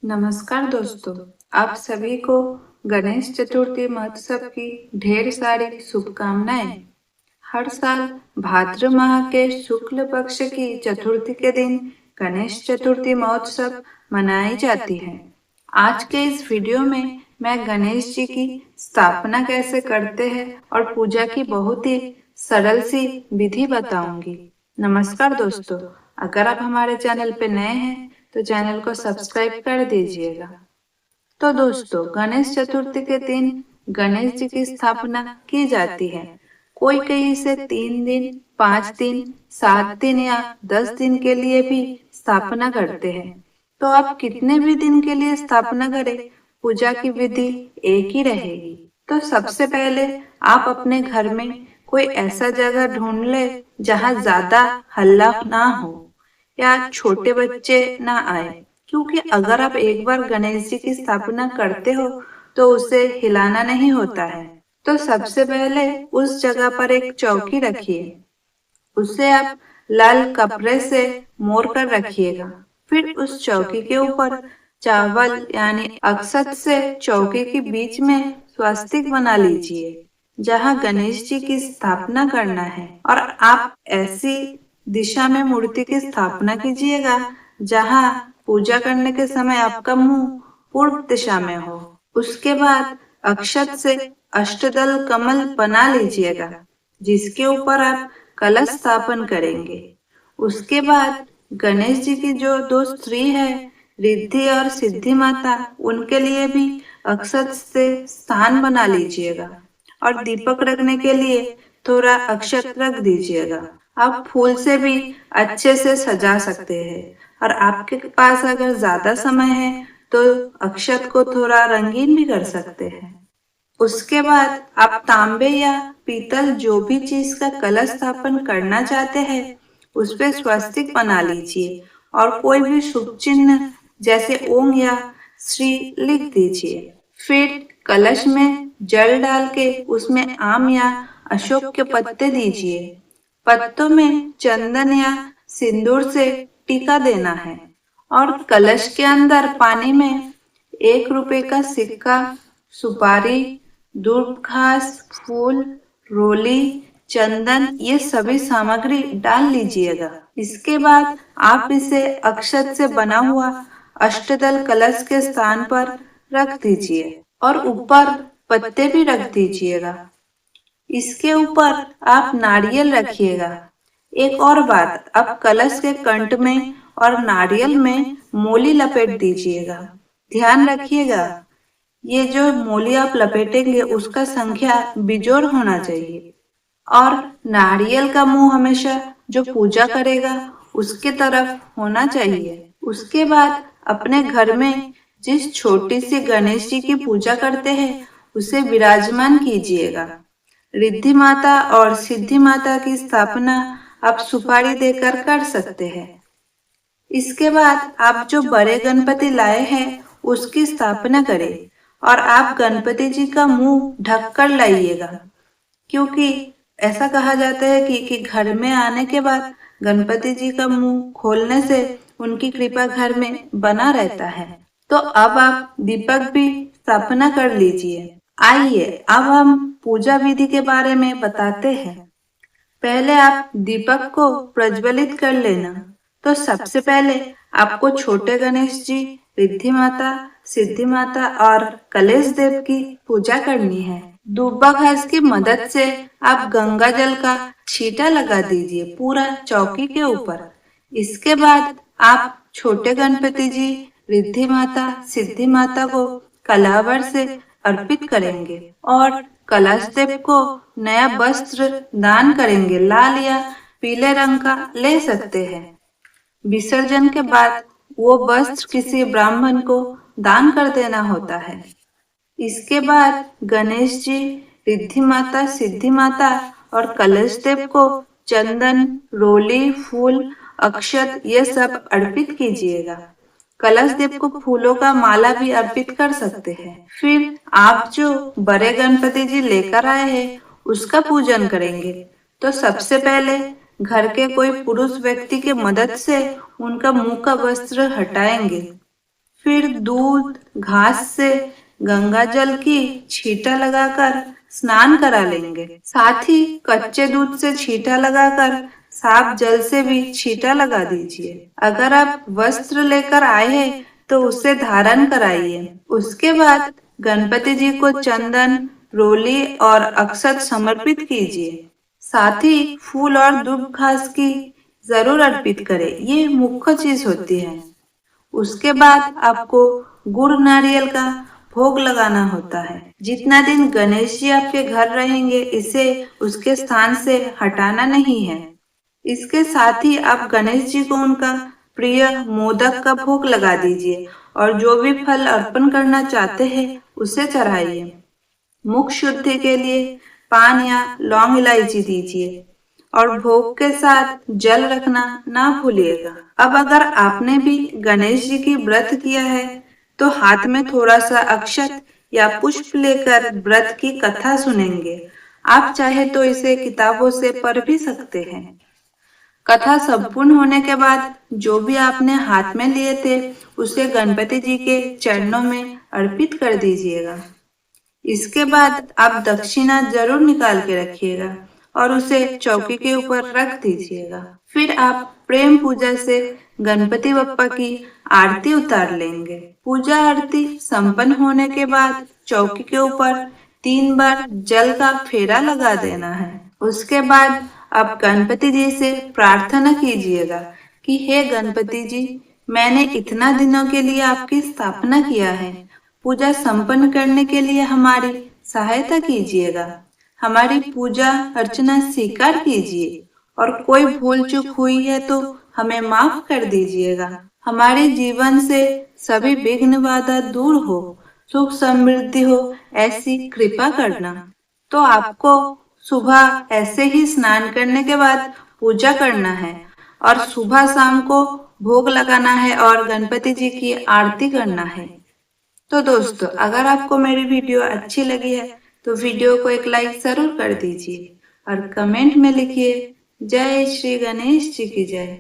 नमस्कार दोस्तों, आप सभी को गणेश चतुर्थी महोत्सव की ढेर सारी शुभकामनाएं। हर साल भाद्र माह के शुक्ल पक्ष की चतुर्थी के दिन गणेश चतुर्थी महोत्सव मनाई जाती है। आज के इस वीडियो में मैं गणेश जी की स्थापना कैसे करते हैं और पूजा की बहुत ही सरल सी विधि बताऊंगी। नमस्कार दोस्तों, अगर आप हमारे चैनल पे नए हैं तो चैनल को सब्सक्राइब कर दीजिएगा। तो दोस्तों, गणेश चतुर्थी के दिन गणेश जी की स्थापना की जाती है। कोई कहीं इसे 3 दिन, 5 दिन, 7 दिन या 10 दिन के लिए भी स्थापना करते हैं। तो आप कितने भी दिन के लिए स्थापना करें, पूजा की विधि एक ही रहेगी। तो सबसे पहले आप अपने घर में कोई ऐसा जगह ढूंढ ले जहाँ ज्यादा हल्ला ना हो या छोटे बच्चे ना आए, क्योंकि अगर आप एक बार गणेश जी की स्थापना करते हो तो उसे हिलाना नहीं होता है। तो सबसे पहले उस जगह पर एक चौकी रखिए, उसे आप लाल कपड़े से मोड़ कर रखिएगा। फिर उस चौकी के ऊपर चावल यानी अक्षत से चौकी के बीच में स्वास्तिक बना लीजिए जहाँ गणेश जी की स्थापना करना है, और आप ऐसी दिशा में मूर्ति की स्थापना कीजिएगा जहाँ पूजा करने के समय आपका मुंह पूर्व दिशा में हो। उसके बाद अक्षत से अष्टदल कमल बना लीजिएगा जिसके ऊपर आप कलश स्थापन करेंगे। उसके बाद गणेश जी की जो दो स्त्री है, रिद्धि और सिद्धि माता, उनके लिए भी अक्षत से स्थान बना लीजिएगा और दीपक रखने के लिए थोड़ा अक्षत रख दीजिएगा। आप फूल से भी अच्छे से सजा सकते हैं, और आपके पास अगर ज्यादा समय है तो अक्षत को थोड़ा रंगीन भी कर सकते हैं। उसके बाद आप तांबे या पीतल जो भी चीज का कलश स्थापन करना चाहते हैं उस पे स्वस्तिक बना लीजिए और कोई भी शुभ चिन्ह जैसे ओम या श्री लिख दीजिए। फिर कलश में जल डाल के उसमें आम या अशोक के पत्ते दीजिए। पत्तों में चंदन या सिंदूर से टीका देना है और कलश के अंदर पानी में 1 रुपए का सिक्का, सुपारी, दूब घास, फूल, रोली, चंदन, ये सभी सामग्री डाल लीजिएगा। इसके बाद आप इसे अक्षत से बना हुआ अष्टदल कलश के स्थान पर रख दीजिए और ऊपर पत्ते भी रख दीजिएगा। इसके ऊपर आप नारियल रखिएगा। एक और बात, आप कलश के कंठ में और नारियल में मोली लपेट दीजिएगा। ध्यान रखिएगा, ये जो मोली आप लपेटेंगे उसका संख्या बिजोड़ होना चाहिए और नारियल का मुंह हमेशा जो पूजा करेगा उसके तरफ होना चाहिए। उसके बाद अपने घर में जिस छोटी सी गणेश जी की पूजा करते हैं उसे विराजमान कीजिएगा। रिद्धि माता और सिद्धि माता की स्थापना आप सुपारी देकर कर सकते हैं। इसके बाद आप जो बड़े गणपति लाए हैं उसकी स्थापना करें और आप गणपति जी का मुंह ढक कर लाइएगा, क्योंकि ऐसा कहा जाता है कि घर में आने के बाद गणपति जी का मुंह खोलने से उनकी कृपा घर में बना रहता है। तो अब आप दीपक भी स्थापना कर लीजिए। आइए अब हम पूजा विधि के बारे में बताते हैं। पहले आप दीपक को प्रज्वलित कर लेना। तो सबसे पहले आपको छोटे गणेश जी, रिद्धि माता, सिद्धि माता और कलेश देव की पूजा करनी है। दूबा घास की मदद से आप गंगा जल का छींटा लगा दीजिए पूरा चौकी के ऊपर। इसके बाद आप छोटे गणपति जी, रिद्धि माता, सिद्धि माता को कलावर से अर्पित करेंगे और कलश देव को नया वस्त्र दान करेंगे। लाल या पीले रंग का ले सकते हैं। विसर्जन के बाद वो वस्त्र किसी ब्राह्मण को दान कर देना होता है। इसके बाद गणेश जी, रिद्धि माता, सिद्धि माता और कलश देव को चंदन, रोली, फूल, अक्षत ये सब अर्पित कीजिएगा। कलश देव को फूलों का माला भी अर्पित कर सकते हैं। फिर आप जो बड़े गणपति जी लेकर आए हैं उसका पूजन करेंगे। तो सबसे पहले घर के कोई पुरुष व्यक्ति के मदद से उनका मुंह का वस्त्र हटाएंगे। फिर दूध घास से गंगा जल की छींटा लगाकर स्नान करा लेंगे। साथ ही कच्चे दूध से छींटा लगाकर साफ जल से भी छींटा लगा दीजिए। अगर आप वस्त्र लेकर आए हैं तो उसे धारण कराइए। उसके बाद गणपति जी को चंदन, रोली और अक्षत समर्पित कीजिए। साथ ही फूल और दूब घास की जरूर अर्पित करें, ये मुख्य चीज होती है। उसके बाद आपको गुड़ नारियल का भोग लगाना होता है। जितना दिन गणेश जी आपके घर रहेंगे इसे उसके स्थान से हटाना नहीं है। इसके साथ ही आप गणेश जी को उनका प्रिय मोदक का भोग लगा दीजिए और जो भी फल अर्पण करना चाहते हैं उसे चढ़ाइए। मुख शुद्धि के लिए पान या लौंग इलायची दीजिए और भोग के साथ जल रखना ना भूलिएगा। अब अगर आपने भी गणेश जी की व्रत किया है तो हाथ में थोड़ा सा अक्षत या पुष्प लेकर व्रत की कथा सुनेंगे। आप चाहे तो इसे किताबों से पढ़ भी सकते हैं। कथा संपूर्ण होने के बाद जो भी आपने हाथ में लिए थे उसे गणपति जी के चरणों में अर्पित कर दीजिएगा। इसके बाद आप दक्षिणा जरूर निकाल के रखिएगा और उसे चौकी के ऊपर रख दीजिएगा। फिर आप प्रेम पूजा से गणपति बप्पा की आरती उतार लेंगे। पूजा आरती संपन्न होने के बाद चौकी के ऊपर 3 बार जल का फेरा लगा देना है। उसके बाद आप गणपति जी से प्रार्थना कीजिएगा कि हे गणपति जी, मैंने इतना दिनों के लिए आपकी स्थापना किया है। पूजा संपन्न करने के लिए हमारी सहायता कीजिएगा। हमारी पूजा अर्चना स्वीकार कीजिए और कोई भूल चूक हुई है तो हमें माफ कर दीजिएगा। हमारे जीवन से सभी विघ्न बाधा दूर हो, सुख समृद्धि हो, ऐसी कृपा करना। तो आपको सुबह ऐसे ही स्नान करने के बाद पूजा करना है और सुबह शाम को भोग लगाना है और गणपति जी की आरती करना है। तो दोस्तों, अगर आपको मेरी वीडियो अच्छी लगी है तो वीडियो को एक लाइक जरूर कर दीजिए और कमेंट में लिखिए जय श्री गणेश जी की जय।